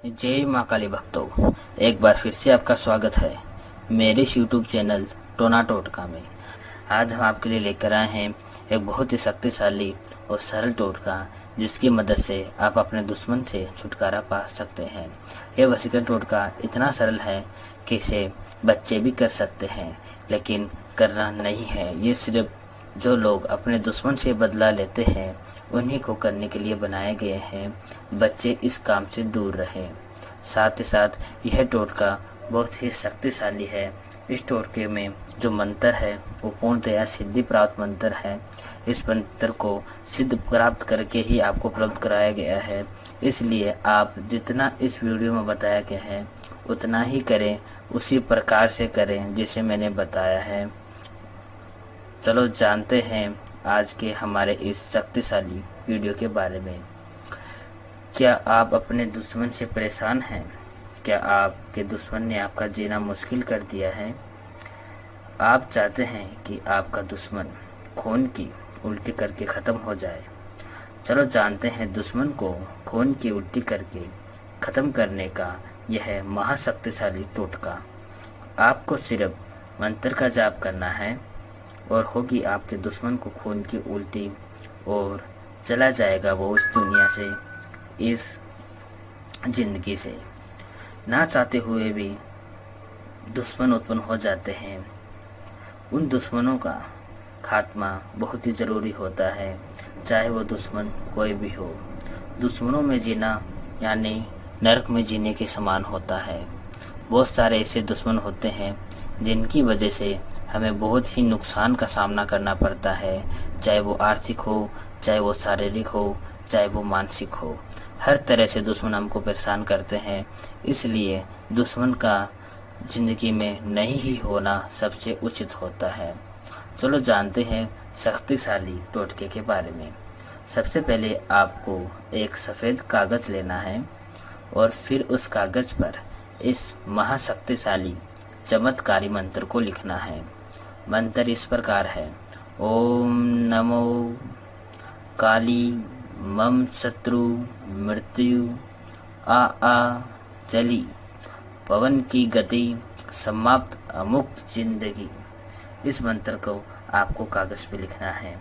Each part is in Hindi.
जय माँ काली भक्तों, एक बार फिर से आपका स्वागत है मेरे यूट्यूब चैनल टोना टोटका में। आज हम आपके लिए लेकर आए हैं एक बहुत ही शक्तिशाली और सरल टोटका, जिसकी मदद से आप अपने दुश्मन से छुटकारा पा सकते हैं। यह वशीकरण टोटका इतना सरल है कि इसे बच्चे भी कर सकते हैं, लेकिन करना नहीं है। ये सिर्फ जो लोग अपने दुश्मन से बदला लेते हैं उन्हीं को करने के लिए बनाए गए हैं। बच्चे इस काम से दूर रहें। साथ ही साथ यह टोटका बहुत ही शक्तिशाली है। इस टोटके में जो मंत्र है वो पूर्णतया सिद्धि प्राप्त मंत्र है। इस मंत्र को सिद्ध प्राप्त करके ही आपको उपलब्ध कराया गया है, इसलिए आप जितना इस वीडियो में बताया गया है उतना ही करें, उसी प्रकार से करें जिसे मैंने बताया है। चलो जानते हैं आज के हमारे इस शक्तिशाली वीडियो के बारे में। क्या आप अपने दुश्मन से परेशान हैं? क्या आपके दुश्मन ने आपका जीना मुश्किल कर दिया है? आप चाहते हैं कि आपका दुश्मन खून की उल्टी करके ख़त्म हो जाए। चलो जानते हैं दुश्मन को खून की उल्टी करके ख़त्म करने का यह महाशक्तिशाली टोटका। आपको सिर्फ मंत्र का जाप करना है और होगी आपके दुश्मन को खून की उल्टी, और चला जाएगा वो उस दुनिया से, इस जिंदगी से। ना चाहते हुए भी दुश्मन उत्पन्न हो जाते हैं। उन दुश्मनों का खात्मा बहुत ही ज़रूरी होता है, चाहे वो दुश्मन कोई भी हो। दुश्मनों में जीना यानी नरक में जीने के समान होता है। बहुत सारे ऐसे दुश्मन होते हैं जिनकी वजह से हमें बहुत ही नुकसान का सामना करना पड़ता है, चाहे वो आर्थिक हो, चाहे वो शारीरिक हो, चाहे वो मानसिक हो। हर तरह से दुश्मन हमको परेशान करते हैं, इसलिए दुश्मन का ज़िंदगी में नहीं ही होना सबसे उचित होता है। चलो जानते हैं शक्तिशाली टोटके के बारे में। सबसे पहले आपको एक सफ़ेद कागज़ लेना है और फिर उस कागज़ पर इस महाशक्तिशाली चमत्कारी मंत्र को लिखना है। मंत्र इस प्रकार है: ओम नमो काली मम शत्रु मृत्यु आ चली पवन की गति समाप्त अमुक्त जिंदगी। इस मंत्र को आपको कागज़ पे लिखना है।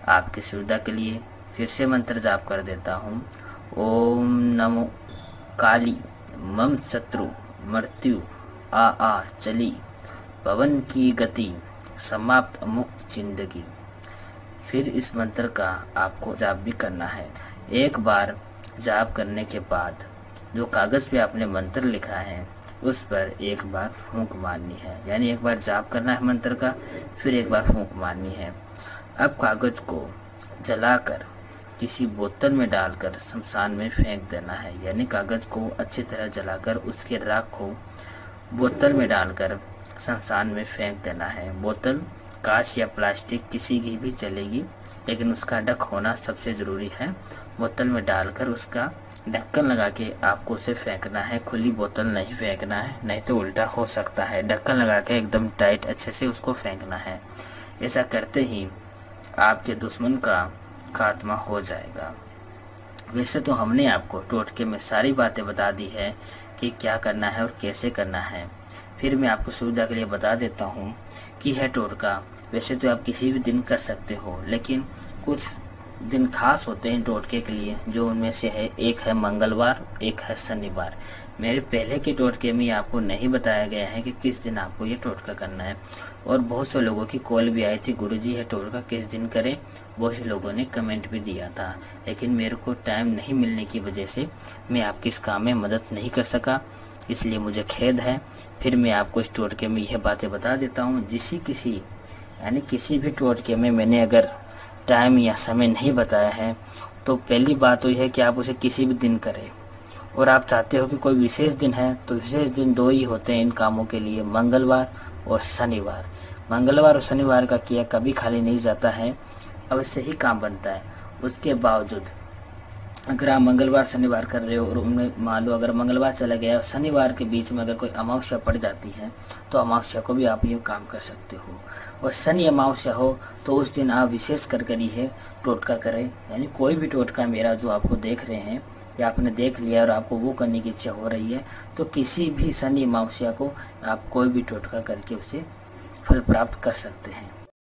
आपकी सुविधा के लिए फिर से मंत्र जाप कर देता हूँ। ओम नमो काली मम शत्रु मृत्यु आ चली पवन की गति समाप्त मुक्त जिंदगी। फिर इस मंत्र का आपको जाप भी करना है। एक बार जाप करने के बाद जो कागज़ पे आपने मंत्र लिखा है उस पर एक बार फूंक मारनी है, यानी एक बार जाप करना है मंत्र का, फिर एक बार फूंक मारनी है। अब कागज़ को जलाकर किसी बोतल में डालकर शमशान में फेंक देना है, यानी कागज़ को अच्छी तरह जलाकर उसके राख को बोतल में डालकर शमशान में फेंक देना है। बोतल कांच या प्लास्टिक किसी की भी चलेगी, लेकिन उसका ढक होना सबसे ज़रूरी है। बोतल में डालकर उसका ढक्कन लगा के आपको उसे फेंकना है। खुली बोतल नहीं फेंकना है, नहीं तो उल्टा हो सकता है। ढक्कन लगा के एकदम टाइट अच्छे से उसको फेंकना है। ऐसा करते ही आपके दुश्मन का खात्मा हो जाएगा। वैसे तो हमने आपको टोटके में सारी बातें बता दी है कि क्या करना है और कैसे करना है। फिर मैं आपको सुविधा के लिए बता देता हूँ कि यह टोटका वैसे तो आप किसी भी दिन कर सकते हो, लेकिन कुछ दिन खास होते हैं टोटके के लिए, जो उनमें से है एक है मंगलवार, एक है शनिवार। मेरे पहले के टोटके में आपको नहीं बताया गया है कि किस दिन आपको ये टोटका करना है, और बहुत से लोगों की कॉल भी आई थी, गुरुजी ये टोटका किस दिन करें। बहुत से लोगों ने कमेंट भी दिया था, लेकिन मेरे को टाइम नहीं मिलने की वजह से मैं आपकी इस काम में मदद नहीं कर सका, इसलिए मुझे खेद है। फिर मैं आपको इस टोटके में यह बातें बता देता हूँ। यानी किसी भी टोटके में मैंने अगर टाइम या समय नहीं बताया है तो पहली बात तो यह है कि आप उसे किसी भी दिन करें, और आप चाहते हो कि कोई विशेष दिन है तो विशेष दिन दो ही होते हैं इन कामों के लिए, मंगलवार और शनिवार। मंगलवार और शनिवार का किया कभी खाली नहीं जाता है, अवश्य ही काम बनता है। उसके बावजूद अगर आप मंगलवार शनिवार कर रहे हो और उनमें मान लो अगर मंगलवार चला गया और शनिवार के बीच में अगर कोई अमावस्या पड़ जाती है तो अमावस्या को भी आप ये काम कर सकते हो। और शनि अमावस्या हो तो उस दिन आप विशेष कर ही है टोटका करें। यानी कोई भी टोटका मेरा जो आपको देख रहे हैं या आपने देख लिया और आपको वो करने की इच्छा हो रही है, तो किसी भी शनि अमावस्या को आप कोई भी टोटका करके उससे फल प्राप्त कर सकते हैं।